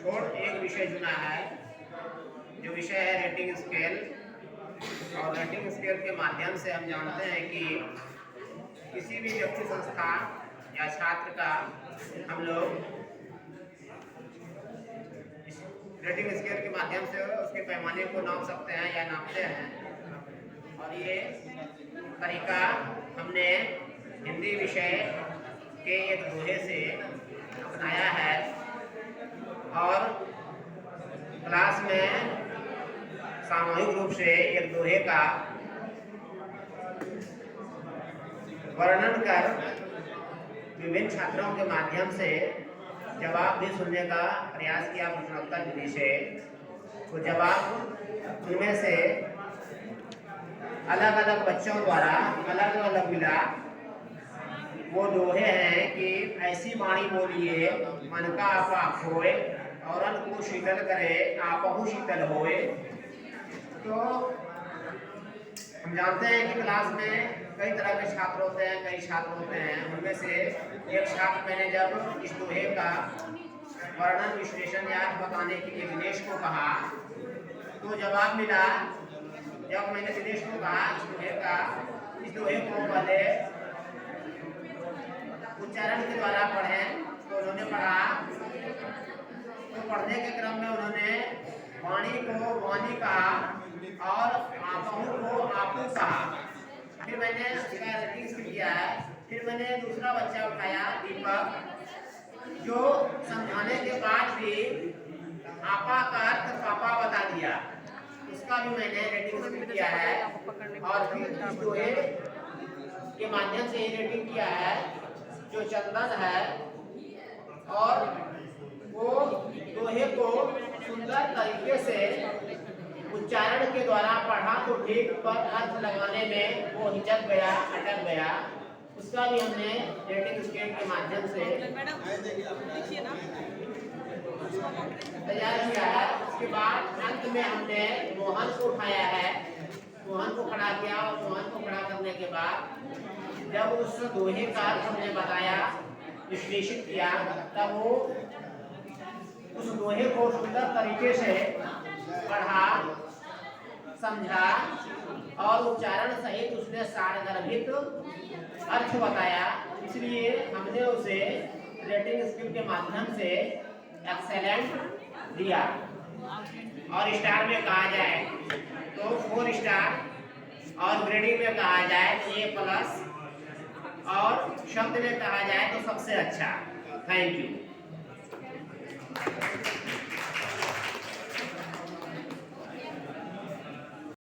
छोड़ एक विषय चुना है, जो विषय है रेटिंग स्केल। और रेटिंग स्केल के माध्यम से हम जानते हैं कि किसी भी व्यक्ति, संस्था या छात्र का हम लोग रेटिंग स्केल के माध्यम से उसके पैमाने को नाप सकते हैं या नापते हैं। और ये तरीका हमने हिंदी विषय के एक दोहे से अपनाया है और क्लास में सामूहिक रूप से एक दोहे का वर्णन कर विभिन्न छात्रों के माध्यम से जवाब भी सुनने का प्रयास किया प्रश्नोत्तर विधि से। तो जवाब उनमें से अलग अलग बच्चों द्वारा अलग अलग मिला। वो दोहे हैं कि ऐसी वाणी बोलिए मन का आपा खोए, औरन को शीतल करे आपहु शीतल होए। तो हम जानते हैं कि क्लास में कई तरह के छात्र होते हैं, कई छात्र होते हैं। उनमें से एक छात्र मैंने जब इस दोहे का वर्णन, विश्लेषण या बताने के लिए दिनेश को कहा तो जवाब मिला। जब मैंने दिनेश को कहा इस दोहे को पहले उच्चारण के द्वारा पढ़ें, तो उन्होंने पढ़ा। तो पढ़ने के क्रम में उन्होंने वाणी को वाणी कहा और आपहु को आपू कहा। फिर मैंने उसका रेटिंग किया है। फिर मैंने दूसरा बच्चा उठाया, दीपक, जो समझाने के बाद भी आपा का अर्थ पापा बता दिया। उसका भी मैंने रेटिंग किया है। और फिर इस दोहे के माध्यम से रेटिंग किया है जो चंदन है, और वो दोहे को सुंदर तरीके से उच्चारण के द्वारा पढ़ा तो ठीक, पर अर्थ लगाने में वो हिचक गया, अटक गया। उसका भी हमने रेटिंग स्केल के माध्यम से तैयार किया है। उसके बाद अंत में हमने मोहन को उठाया है, मोहन को खड़ा किया। और मोहन को खड़ा करने के बाद जब उस दोहे का अर्थ हमने बताया, विश्लेषित किया, तब वो उस दोहे को सुंदर तरीके से पढ़ा, समझा और उच्चारण सहित उसने सारगर्भित अर्थ बताया। इसलिए हमने उसे रेटिंग स्केल के माध्यम से एक्सेलेंट दिया। और स्टार में कहा जाए तो 4 स्टार, और ग्रेडिंग में कहा जाए तो A+, और शब्द में कहा जाए तो सबसे अच्छा। Thank you.